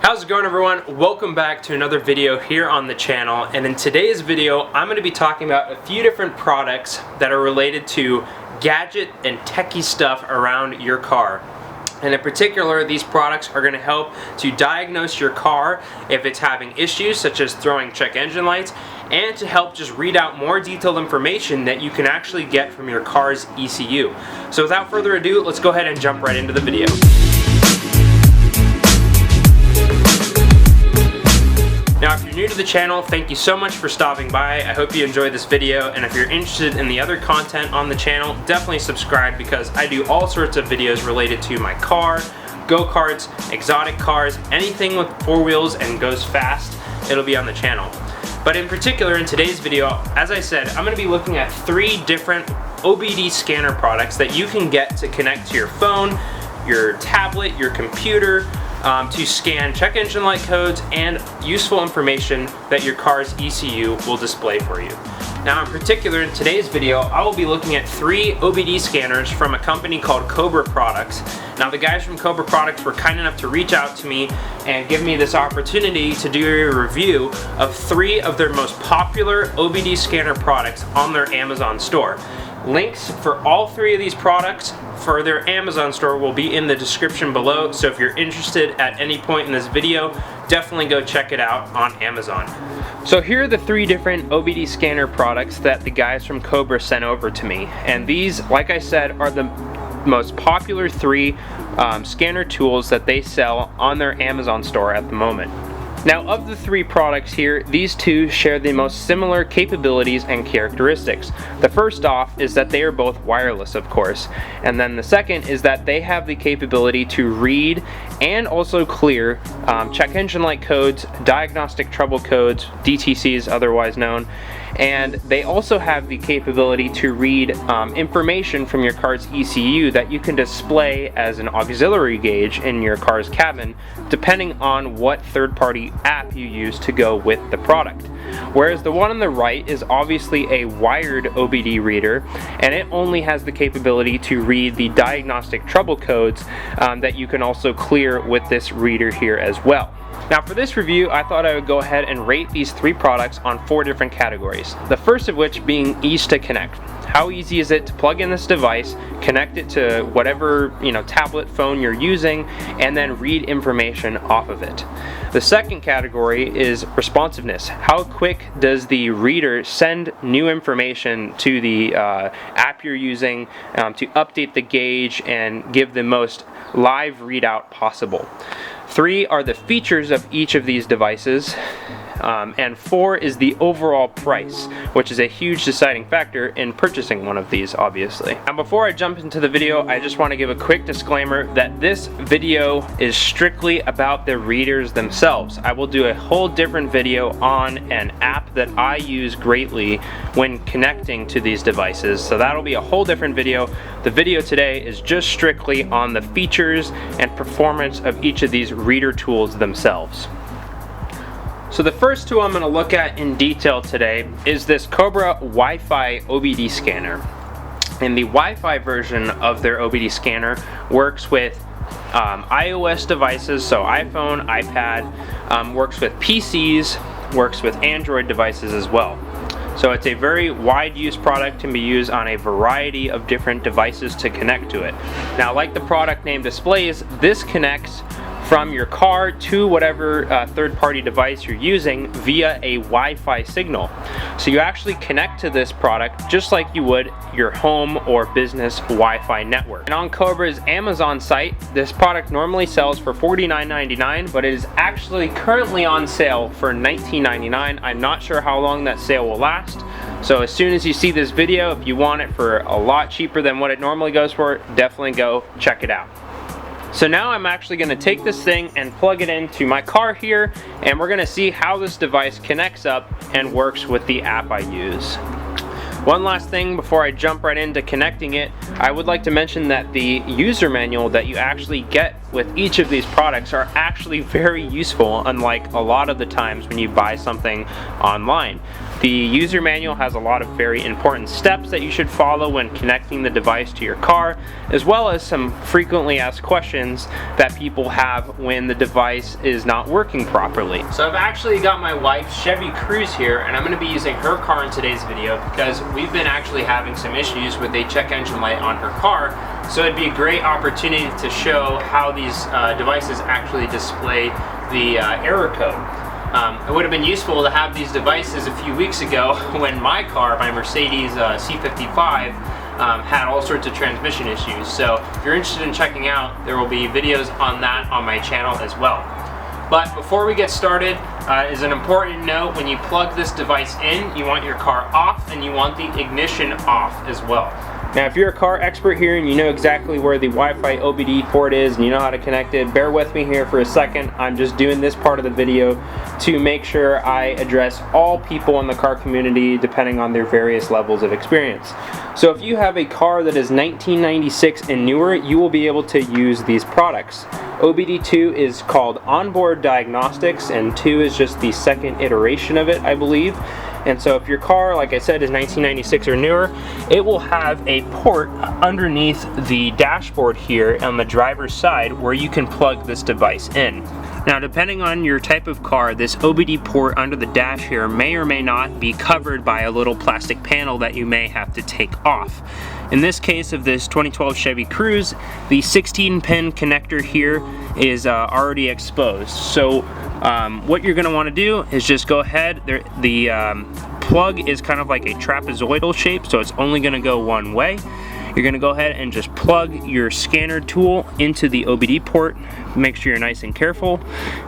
How's it going, everyone? Welcome back to another video here on the channel, and in today's video I'm going to be talking about a few different products that are related to gadget and techie stuff around your car. And in particular, these products are going to help to diagnose your car if it's having issues such as throwing check engine lights, and to help just read out more detailed information that you can actually get from your car's ECU. So without further ado, let's go ahead and jump right into the video. Now, if you're new to the channel, thank you so much for stopping by. I hope you enjoyed this video, and if you're interested in the other content on the channel, definitely subscribe because I do all sorts of videos related to my car, go-karts, exotic cars, anything with four wheels and goes fast, it'll be on the channel. But in particular, in today's video, as I said, I'm going to be looking at 3 different OBD scanner products that you can get to connect to your phone, your tablet, your computer, to scan check engine light codes and useful information that your car's ECU will display for you. Now, in particular, in today's video, I will be looking at 3 OBD scanners from a company called KOBRA Products. Now, the guys from KOBRA Products were kind enough to reach out to me and give me this opportunity to do a review of 3 of their most popular OBD scanner products on their Amazon store. Links for all 3 of these products for their Amazon store will be in the description below, so if you're interested at any point in this video, definitely go check it out on Amazon. So here are the 3 different OBD scanner products that the guys from KOBRA sent over to me, and these, like I said, are the most popular 3 scanner tools that they sell on their Amazon store at the moment. Now, of the 3 products here, these 2 share the most similar capabilities and characteristics. The first off is that they are both wireless, of course, and then the second is that they have the capability to read and also clear check engine light codes, diagnostic trouble codes, DTCs otherwise known, and they also have the capability to read information from your car's ECU that you can display as an auxiliary gauge in your car's cabin, depending on what third-party app you use to go with the product. Whereas the one on the right is obviously a wired OBD reader, and it only has the capability to read the diagnostic trouble codes that you can also clear with this reader here as well. Now, for this review, I thought I would go ahead and rate these 3 products on 4 different categories. The first of which being ease to connect. How easy is it to plug in this device, connect it to whatever, tablet, phone you're using, and then read information off of it. The second category is responsiveness. How quick does the reader send new information to the app you're using to update the gauge and give the most live readout possible? 3 are the features of each of these devices, and 4 is the overall price, which is a huge deciding factor in purchasing one of these, obviously. Now, before I jump into the video, I just want to give a quick disclaimer that this video is strictly about the readers themselves. I will do a whole different video on an app that I use greatly when connecting to these devices, so that'll be a whole different video. The video today is just strictly on the features and performance of each of these reader tools themselves. So the first tool I'm going to look at in detail today is this KOBRA Wi-Fi OBD scanner. And the Wi-Fi version of their OBD scanner works with iOS devices, so iPhone, iPad, works with PCs, works with Android devices as well. So it's a very wide use product, can be used on a variety of different devices to connect to it. Now, like the product name displays, this connects from your car to whatever third-party device you're using via a Wi-Fi signal. So you actually connect to this product just like you would your home or business Wi-Fi network. And on KOBRA's Amazon site, this product normally sells for $49.99, but it is actually currently on sale for $19.99. I'm not sure how long that sale will last. So as soon as you see this video, if you want it for a lot cheaper than what it normally goes for, definitely go check it out. So now I'm actually going to take this thing and plug it into my car here, and we're going to see how this device connects up and works with the app I use. One last thing before I jump right into connecting it, I would like to mention that the user manual that you actually get with each of these products are actually very useful, unlike a lot of the times when you buy something online. The user manual has a lot of very important steps that you should follow when connecting the device to your car, as well as some frequently asked questions that people have when the device is not working properly. So I've actually got my wife's Chevy Cruze here, and I'm going to be using her car in today's video because we've been actually having some issues with a check engine light on her car. So it'd be a great opportunity to show how these devices actually display the error code. It would have been useful to have these devices a few weeks ago when my car, my Mercedes C55, had all sorts of transmission issues. So if you're interested in checking out, there will be videos on that on my channel as well. But before we get started, is an important note: when you plug this device in, you want your car off and you want the ignition off as well. Now, if you're a car expert here and you know exactly where the Wi-Fi OBD port is and you know how to connect it, bear with me here for a second. I'm just doing this part of the video to make sure I address all people in the car community depending on their various levels of experience. So if you have a car that is 1996 and newer, you will be able to use these products. OBD2 is called Onboard Diagnostics, and 2 is just the second iteration of it, I believe. And so if your car, like I said, is 1996 or newer, it will have a port underneath the dashboard here on the driver's side where you can plug this device in. Now, depending on your type of car, this OBD port under the dash here may or may not be covered by a little plastic panel that you may have to take off. In this case of this 2012 Chevy Cruze, the 16-pin connector here is already exposed. So what you're going to want to do is just go ahead. The plug is kind of like a trapezoidal shape, so it's only going to go one way. You're going to go ahead and just plug your scanner tool into the OBD port. Make sure you're nice and careful.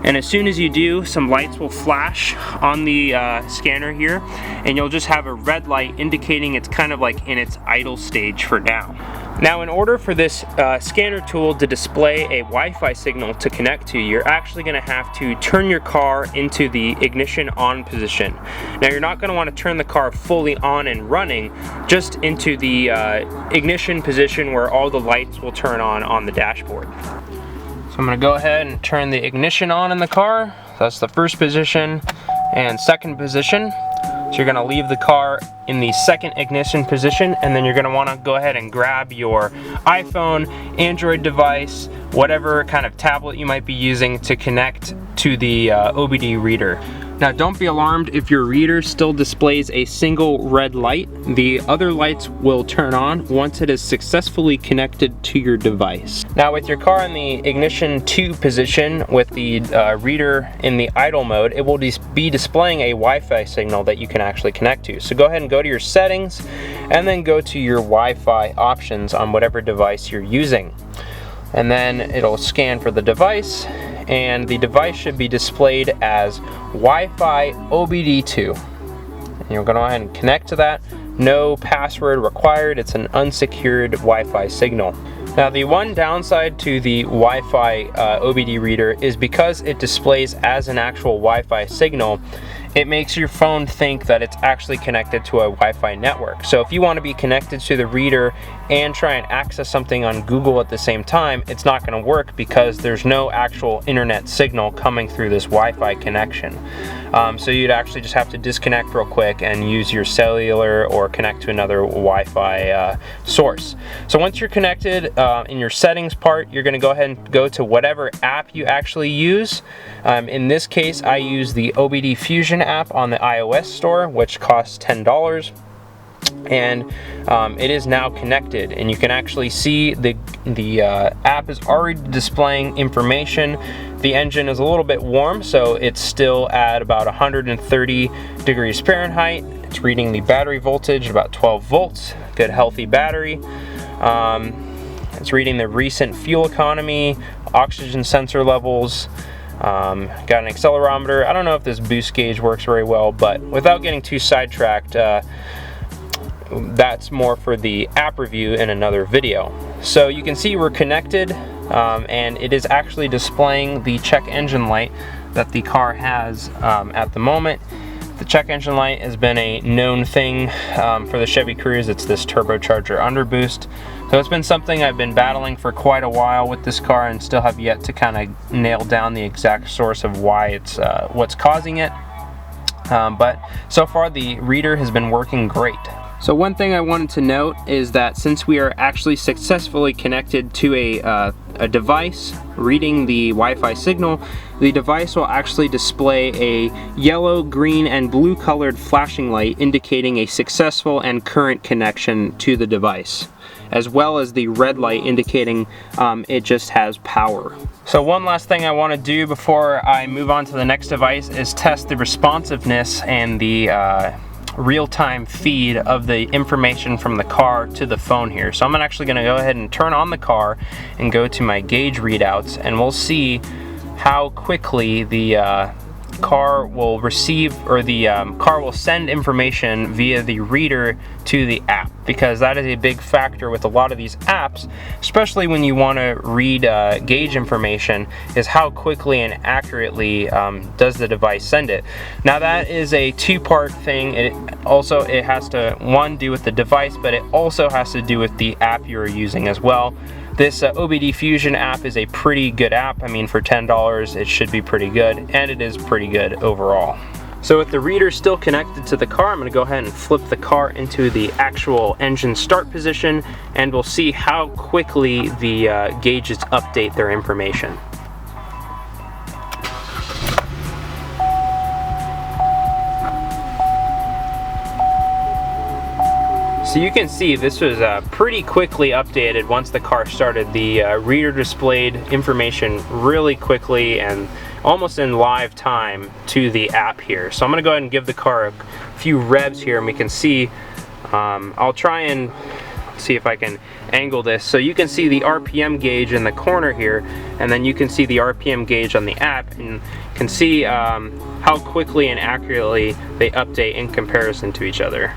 And as soon as you do, some lights will flash on the scanner here, and you'll just have a red light indicating it's kind of like in its idle stage for now. Now, in order for this scanner tool to display a Wi-Fi signal to connect to, you're actually going to have to turn your car into the ignition on position. Now, you're not going to want to turn the car fully on and running, just into the ignition position where all the lights will turn on the dashboard. So I'm going to go ahead and turn the ignition on in the car. That's the first position and second position. So you're going to leave the car in the second ignition position, and then you're going to want to go ahead and grab your iPhone, Android device, whatever kind of tablet you might be using to connect to the OBD reader. Now, don't be alarmed if your reader still displays a single red light. The other lights will turn on once it is successfully connected to your device. Now, with your car in the ignition 2 position with the reader in the idle mode, it will be displaying a Wi-Fi signal that you can actually connect to. So go ahead and go to your settings and then go to your Wi-Fi options on whatever device you're using. And then it'll scan for the device, and the device should be displayed as Wi-Fi OBD2. And you're going to go ahead and connect to that. No password required. It's an unsecured Wi-Fi signal. Now, the one downside to the Wi-Fi OBD reader is because it displays as an actual Wi-Fi signal, it makes your phone think that it's actually connected to a Wi-Fi network. So if you want to be connected to the reader and try and access something on Google at the same time, it's not going to work because there's no actual internet signal coming through this Wi-Fi connection. So you'd actually just have to disconnect real quick and use your cellular or connect to another Wi-Fi source. So once you're connected, in your settings part, you're going to go ahead and go to whatever app you actually use. In this case, I use the OBD Fusion app on the iOS store, which costs $10. And it is now connected, and you can actually see the app is already displaying information. The engine is a little bit warm, so it's still at about 130 degrees Fahrenheit. It's reading the battery voltage about 12 volts, good healthy battery. It's reading the recent fuel economy, oxygen sensor levels. Got an accelerometer. I don't know if this boost gauge works very well, but without getting too sidetracked, that's more for the app review in another video. So you can see we're connected, and it is actually displaying the check engine light that the car has at the moment. The check engine light has been a known thing for the Chevy Cruze. It's this turbocharger underboost. So it's been something I've been battling for quite a while with this car and still have yet to kind of nail down the exact source of why it's what's causing it. but so far the reader has been working great. So one thing I wanted to note is that since we are actually successfully connected to a device reading the Wi-Fi signal, the device will actually display a yellow, green, and blue colored flashing light indicating a successful and current connection to the device, as well as the red light indicating it just has power. So one last thing I want to do before I move on to the next device is test the responsiveness and the real-time feed of the information from the car to the phone here. So I'm actually going to go ahead and turn on the car and go to my gauge readouts, and we'll see how quickly the car will receive, or the car will send information via the reader to the app, because that is a big factor with a lot of these apps, especially when you want to read gauge information, is how quickly and accurately does the device send it. Now that is a two-part thing. It has to, one, do with the device, but it also has to do with the app you're using as well. This OBD Fusion app is a pretty good app. I mean, for $10 it should be pretty good, and it is pretty good overall. So with the reader still connected to the car, I'm going to go ahead and flip the car into the actual engine start position, and we'll see how quickly the gauges update their information. So you can see this was pretty quickly updated once the car started. The reader displayed information really quickly and almost in live time to the app here. So I'm going to go ahead and give the car a few revs here, and we can see, I'll try and see if I can angle this. So you can see the RPM gauge in the corner here, and then you can see the RPM gauge on the app, and can see how quickly and accurately they update in comparison to each other.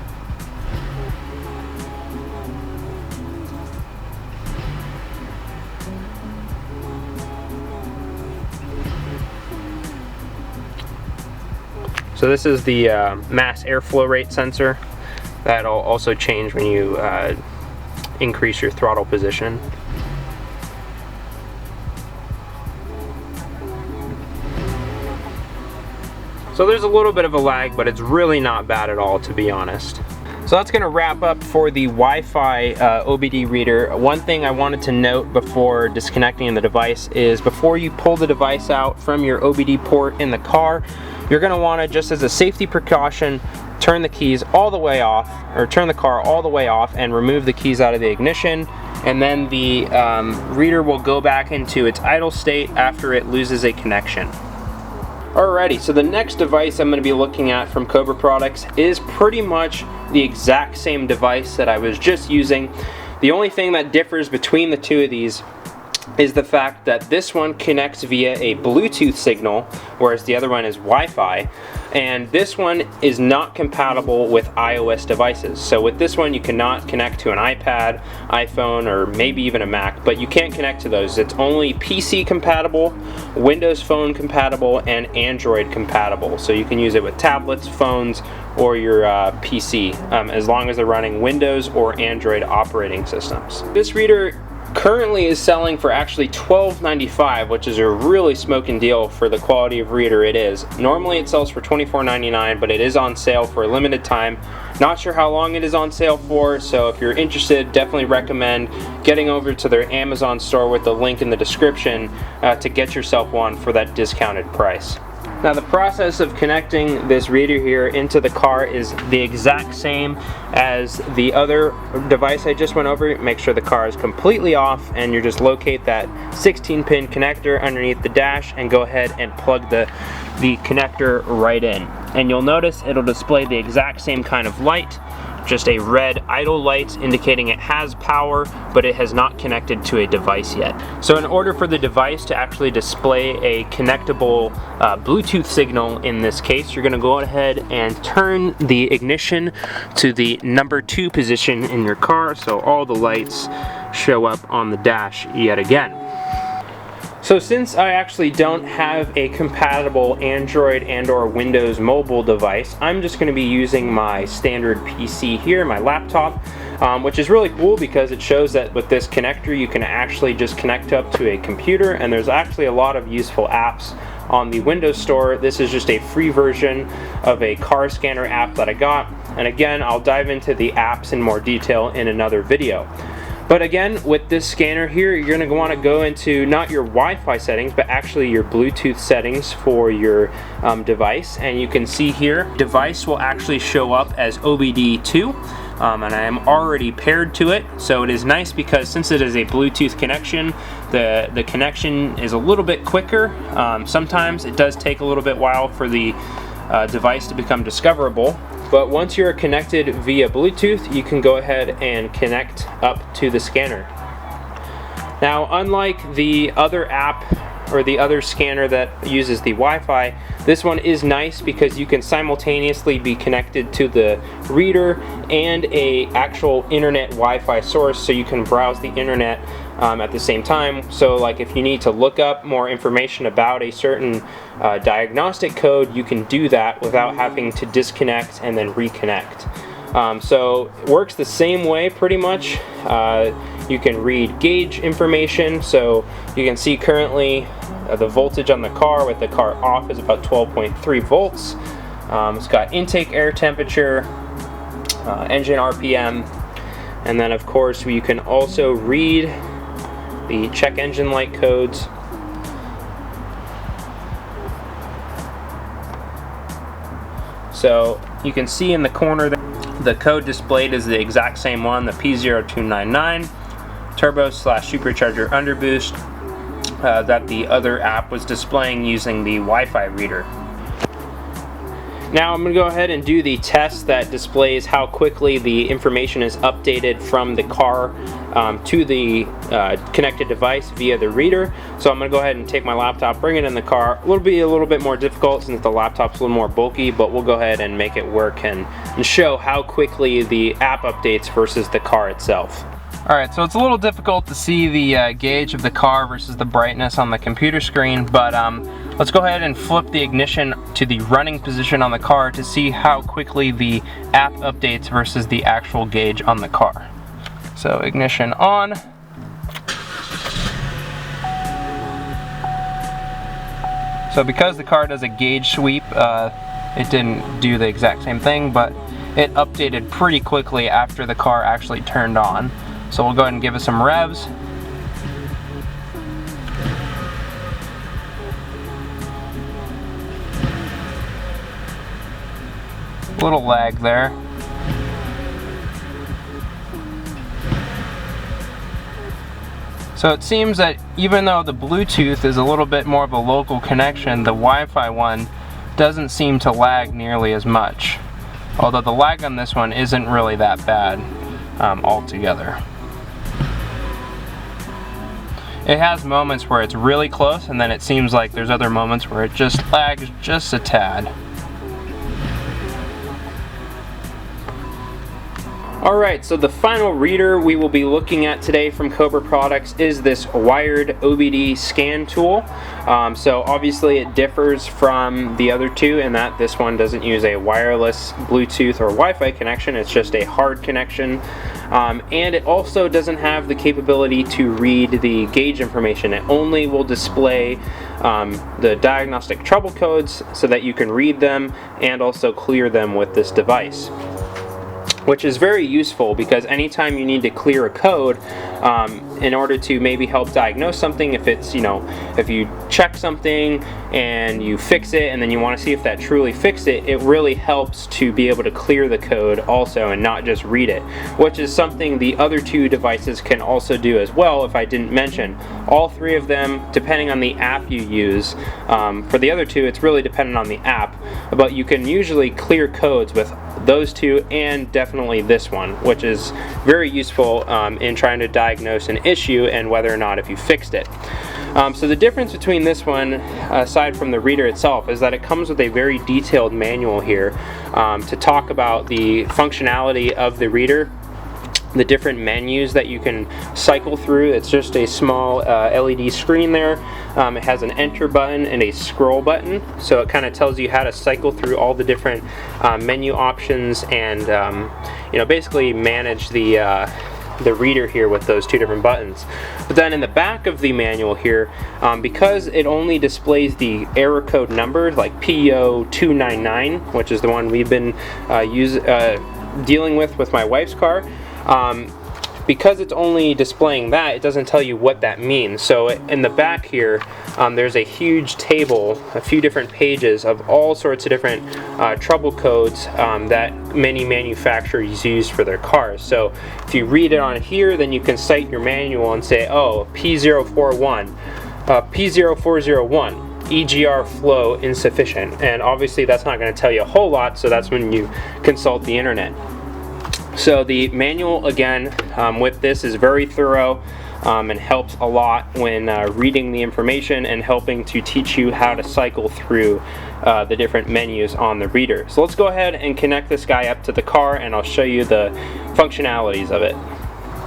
So this is the mass airflow rate sensor. That'll also change when you increase your throttle position. So there's a little bit of a lag, but it's really not bad at all, to be honest. So that's going to wrap up for the Wi-Fi OBD reader. One thing I wanted to note before disconnecting the device is before you pull the device out from your OBD port in the car, you're going to want to, just as a safety precaution, turn the keys all the way off, or turn the car all the way off and remove the keys out of the ignition, and then the reader will go back into its idle state after it loses a connection. Alrighty, so the next device I'm going to be looking at from Cobra products is pretty much the exact same device that I was just using. The only thing that differs between the two of these is the fact that this one connects via a Bluetooth signal, whereas the other one is Wi-Fi, and this one is not compatible with iOS devices. So with this one you cannot connect to an iPad, iPhone, or maybe even a Mac, but you can't connect to those. It's only PC compatible, Windows Phone compatible, and Android compatible. So you can use it with tablets, phones, or your PC, as long as they're running Windows or Android operating systems. This reader currently is selling for actually $12.95, which is a really smoking deal for the quality of reader it is. Normally it sells for $24.99, but it is on sale for a limited time. Not sure how long it is on sale for, so if you're interested, definitely recommend getting over to their Amazon store with the link in the description to get yourself one for that discounted price. Now the process of connecting this reader here into the car is the exact same as the other device I just went over. Make sure the car is completely off, and you just locate that 16-pin connector underneath the dash and go ahead and plug the connector right in. And you'll notice it'll display the exact same kind of light, just a red idle light indicating it has power, but it has not connected to a device yet. So in order for the device to actually display a connectable Bluetooth signal in this case, you're going to go ahead and turn the ignition to the number 2 position in your car, so all the lights show up on the dash yet again. So since I actually don't have a compatible Android and or Windows mobile device, I'm just going to be using my standard PC here, my laptop. which is really cool because it shows that with this connector you can actually just connect up to a computer, and there's actually a lot of useful apps on the Windows Store. This is just a free version of a car scanner app that I got, and again, I'll dive into the apps in more detail in another video. But again, with this scanner here, you're going to want to go into not your Wi-Fi settings, but actually your Bluetooth settings for your device. And you can see here, device will actually show up as OBDII, and I am already paired to it. So it is nice because since it is a Bluetooth connection, the connection is a little bit quicker. Sometimes it does take a little bit while for the device to become discoverable. But once you're connected via Bluetooth, you can go ahead and connect up to the scanner. Now, unlike the other app or the other scanner that uses the Wi-Fi, this one is nice because you can simultaneously be connected to the reader and a actual internet Wi-Fi source, so you can browse the internet at the same time. So like if you need to look up more information about a certain diagnostic code, you can do that without having to disconnect and then reconnect. So it works the same way pretty much. You can read gauge information, so you can see currently the voltage on the car with the car off is about 12.3 volts. It's got intake air temperature, engine RPM, and then of course you can also read the check engine light codes. So you can see in the corner the code displayed is the exact same one, the P0299 turbo/supercharger underboost that the other app was displaying using the Wi-Fi reader. Now I'm going to go ahead and do the test that displays how quickly the information is updated from the car to the connected device via the reader. So I'm going to go ahead and take my laptop, bring it in the car. It will be a little bit more difficult since the laptop's a little more bulky, but we'll go ahead and make it work and show how quickly the app updates versus the car itself. Alright, so it's a little difficult to see the gauge of the car versus the brightness on the computer screen, but let's go ahead and flip the ignition to the running position on the car to see how quickly the app updates versus the actual gauge on the car. So ignition on. So because the car does a gauge sweep, it didn't do the exact same thing, but it updated pretty quickly after the car actually turned on. So we'll go ahead and give it some revs. A little lag there. So it seems that even though the Bluetooth is a little bit more of a local connection, the Wi-Fi one doesn't seem to lag nearly as much. Although the lag on this one isn't really that bad altogether. It has moments where it's really close, and then it seems like there's other moments where it just lags just a tad. Alright, so the final reader we will be looking at today from Cobra Products is this wired OBD scan tool. So obviously it differs from the other two in that this one doesn't use a wireless Bluetooth or Wi-Fi connection, it's just a hard connection. And it also doesn't have the capability to read the gauge information. It only will display the diagnostic trouble codes so that you can read them and also clear them with this device, which is very useful because anytime you need to clear a code in order to maybe help diagnose something, if it's, you know, if you check something and you fix it and then you want to see if that truly fixed it, it really helps to be able to clear the code also and not just read it, which is something the other two devices can also do as well. If I didn't mention, all three of them, depending on the app you use, for the other two it's really dependent on the app, but you can usually clear codes with those two and definitely this one, which is very useful in trying to diagnose an issue and whether or not if you fixed it. So the difference between this one, aside from the reader itself, is that it comes with a very detailed manual here to talk about the functionality of the reader, the different menus that you can cycle through. It's just a small LED screen there. It has an enter button and a scroll button, so it kind of tells you how to cycle through all the different menu options and basically manage the reader here with those two different buttons. But then in the back of the manual here, because it only displays the error code number, like PO299, which is the one we've been dealing with my wife's car, because it's only displaying that, it doesn't tell you what that means. So in the back here, there's a huge table, a few different pages of all sorts of different trouble codes that many manufacturers use for their cars. So if you read it on here, then you can cite your manual and say, oh, P041, P0401, EGR flow insufficient. And obviously that's not going to tell you a whole lot, so that's when you consult the internet. So the manual, again, with this is very thorough and helps a lot when reading the information and helping to teach you how to cycle through the different menus on the reader. So let's go ahead and connect this guy up to the car, and I'll show you the functionalities of it.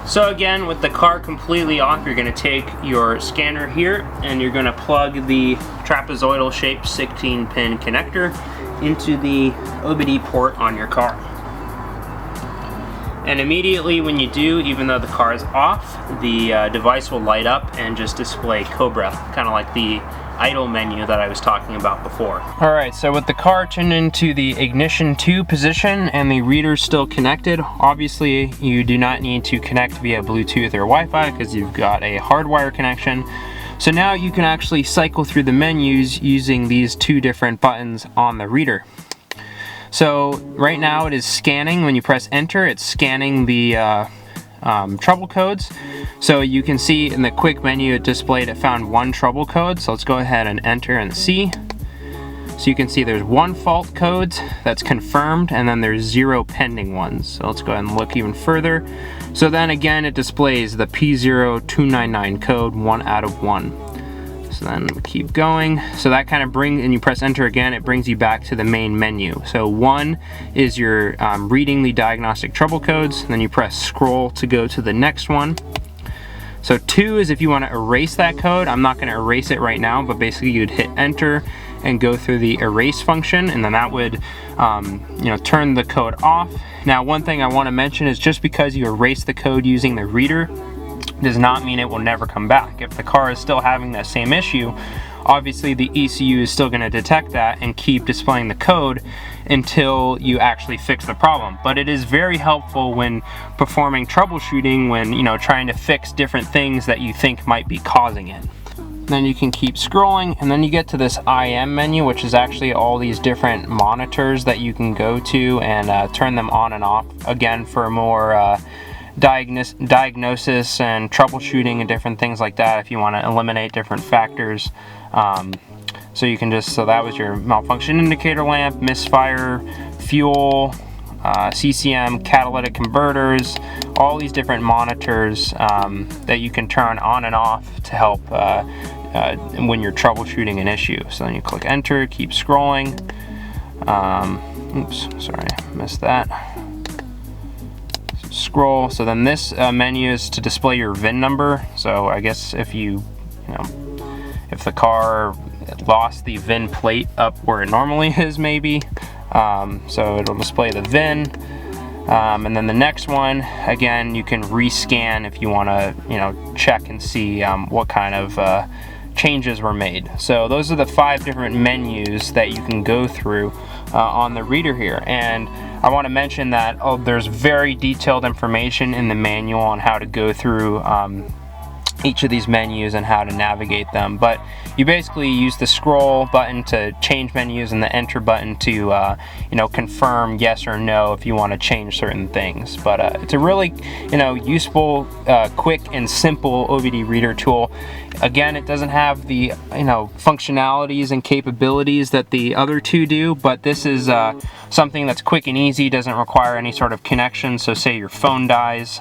So again, with the car completely off, you're going to take your scanner here and you're going to plug the trapezoidal shaped 16-pin connector into the OBDII port on your car. And immediately when you do, even though the car is off, the device will light up and just display KOBRA, kind of like the idle menu that I was talking about before. Alright, so with the car turned into the ignition 2 position and the reader still connected, obviously you do not need to connect via Bluetooth or Wi-Fi because you've got a hardwire connection. So now you can actually cycle through the menus using these two different buttons on the reader. So right now it is scanning. When you press enter, it's scanning the trouble codes. So you can see in the quick menu it displayed it found one trouble code. So let's go ahead and enter and see. So you can see there's one fault code that's confirmed, and then there's 0 pending ones. So let's go ahead and look even further. So then again it displays the P0299 code, 1 out of 1. So then we keep going. So that kind of brings, and you press enter again, it brings you back to the main menu. So 1 is your reading the diagnostic trouble codes, and then you press scroll to go to the next one. So 2 is if you want to erase that code. I'm not going to erase it right now, but basically you'd hit enter and go through the erase function, and then that would turn the code off. Now one thing I want to mention is just because you erase the code using the reader does not mean it will never come back. If the car is still having that same issue, obviously the ECU is still going to detect that and keep displaying the code until you actually fix the problem. But it is very helpful when performing troubleshooting, when trying to fix different things that you think might be causing it. Then you can keep scrolling, and then you get to this IM menu, which is actually all these different monitors that you can go to and turn them on and off, again for more diagnosis and troubleshooting and different things like that if you want to eliminate different factors. So you can so that was your malfunction indicator lamp, misfire, fuel, CCM, catalytic converters, all these different monitors that you can turn on and off to help when you're troubleshooting an issue. So then you click enter, keep scrolling. Oops, sorry, missed that. Scroll. So then this menu is to display your VIN number. So I guess if if the car lost the VIN plate up where it normally is, maybe, so it'll display the VIN. And then the next one, again, you can rescan if you want to check and see what kind of changes were made. So those are the 5 different menus that you can go through on the reader here. And I want to mention that there's very detailed information in the manual on how to go through each of these menus and how to navigate them, but you basically use the scroll button to change menus and the enter button to confirm yes or no if you want to change certain things. But it's a really useful, quick and simple OBDII reader tool. Again, it doesn't have the functionalities and capabilities that the other two do, but this is something that's quick and easy, doesn't require any sort of connection. So say your phone dies,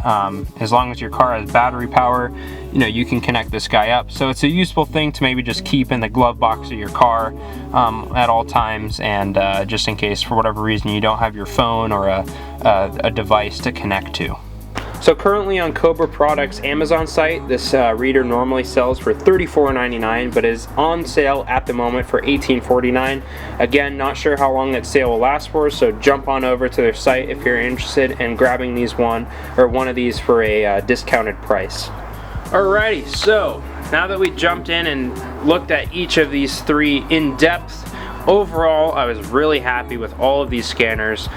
as long as your car has battery power, you can connect this guy up. So it's a useful thing to maybe just keep in the glove box of your car at all times, and just in case for whatever reason you don't have your phone or a device to connect to. So currently on Cobra Products Amazon site, this reader normally sells for $34.99, but is on sale at the moment for $18.49. Again, not sure how long that sale will last for, so jump on over to their site if you're interested in grabbing one of these for a discounted price. Alrighty, so now that we jumped in and looked at each of these three in depth, overall I was really happy with all of these scanners.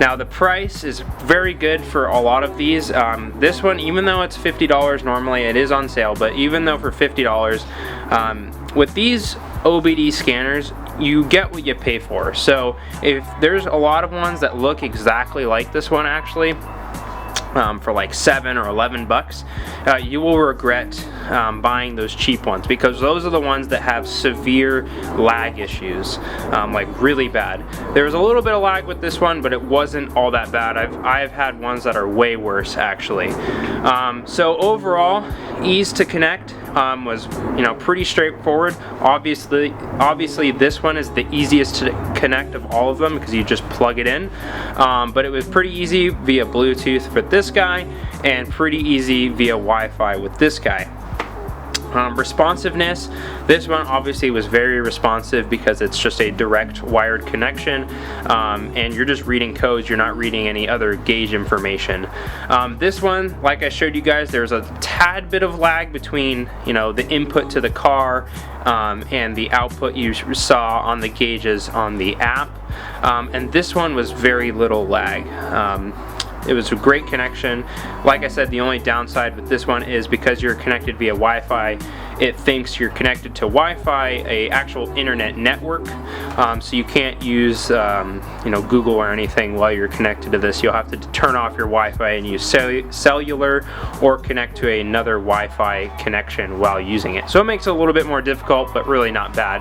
Now the price is very good for a lot of these. This one, even though it's $50 normally, it is on sale, but even though for $50, with these OBD scanners, you get what you pay for. So if there's a lot of ones that look exactly like this one actually, for like $7 or $11, you will regret buying those cheap ones, because those are the ones that have severe lag issues, like really bad. There's a little bit of lag with this one, but it wasn't all that bad. I've had ones that are way worse actually. So overall, ease to connect was pretty straightforward. Obviously this one is the easiest to connect of all of them because you just plug it in, but it was pretty easy via Bluetooth with this guy and pretty easy via Wi-Fi with this guy. Responsiveness, this one obviously was very responsive because it's just a direct wired connection, and you're just reading codes, you're not reading any other gauge information. This one, like I showed you guys, there's a tad bit of lag between the input to the car and the output you saw on the gauges on the app, and this one was very little lag. It was a great connection. Like I said, the only downside with this one is because you're connected via Wi-Fi, it thinks you're connected to Wi-Fi, a actual internet network, so you can't use Google or anything while you're connected to this. You'll have to turn off your Wi-Fi and use cellular or connect to another Wi-Fi connection while using it. So it makes it a little bit more difficult, but really not bad.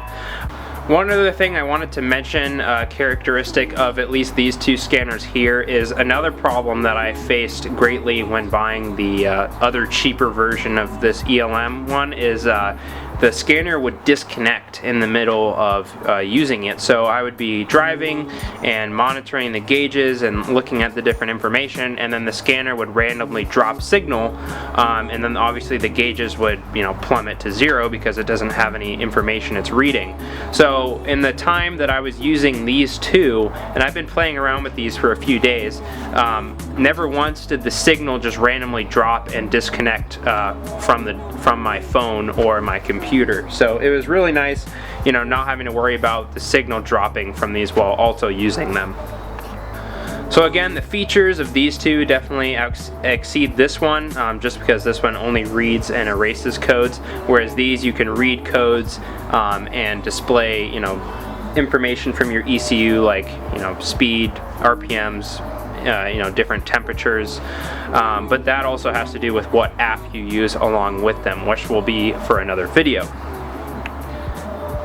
One other thing I wanted to mention, characteristic of at least these two scanners here, is another problem that I faced greatly when buying the other cheaper version of this ELM one is the scanner would disconnect in the middle of using it. So I would be driving and monitoring the gauges and looking at the different information, and then the scanner would randomly drop signal, and then obviously the gauges would plummet to 0 because it doesn't have any information it's reading. So in the time that I was using these two, and I've been playing around with these for a few days, never once did the signal just randomly drop and disconnect from my phone or my computer. So it was really nice, not having to worry about the signal dropping from these while also using them. So again, the features of these two definitely exceed this one, just because this one only reads and erases codes, whereas these you can read codes and display information from your ECU, like speed, RPMs, different temperatures, but that also has to do with what app you use along with them, which will be for another video.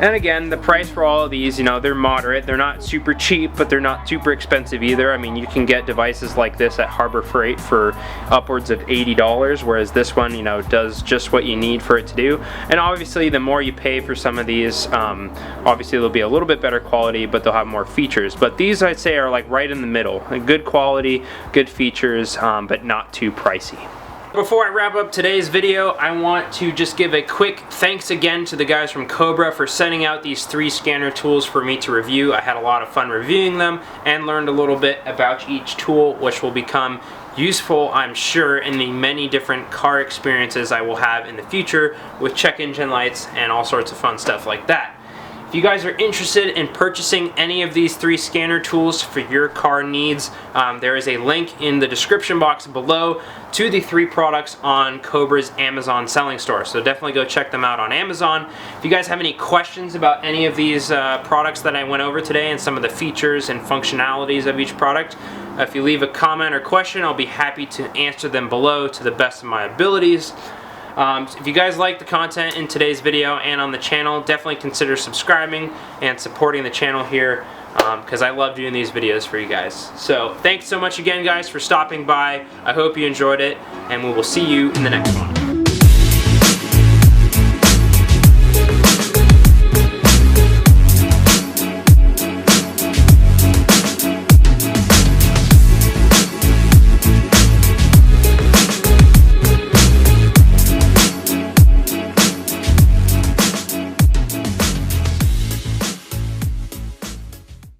And again, the price for all of these, they're moderate. They're not super cheap, but they're not super expensive either. I mean, you can get devices like this at Harbor Freight for upwards of $80, whereas this one, does just what you need for it to do. And obviously, the more you pay for some of these, obviously they'll be a little bit better quality, but they'll have more features. But these, I'd say, are like right in the middle. Good quality, good features, but not too pricey. Before I wrap up today's video, I want to just give a quick thanks again to the guys from Cobra for sending out these 3 scanner tools for me to review. I had a lot of fun reviewing them and learned a little bit about each tool, which will become useful, I'm sure, in the many different car experiences I will have in the future with check engine lights and all sorts of fun stuff like that. If you guys are interested in purchasing any of these 3 scanner tools for your car needs, there is a link in the description box below to the 3 products on Cobra's Amazon selling store. So definitely go check them out on Amazon. If you guys have any questions about any of these products that I went over today and some of the features and functionalities of each product, if you leave a comment or question, I'll be happy to answer them below to the best of my abilities. If you guys like the content in today's video and on the channel, definitely consider subscribing and supporting the channel here, because I love doing these videos for you guys. So thanks so much again, guys, for stopping by. I hope you enjoyed it, and we will see you in the next one.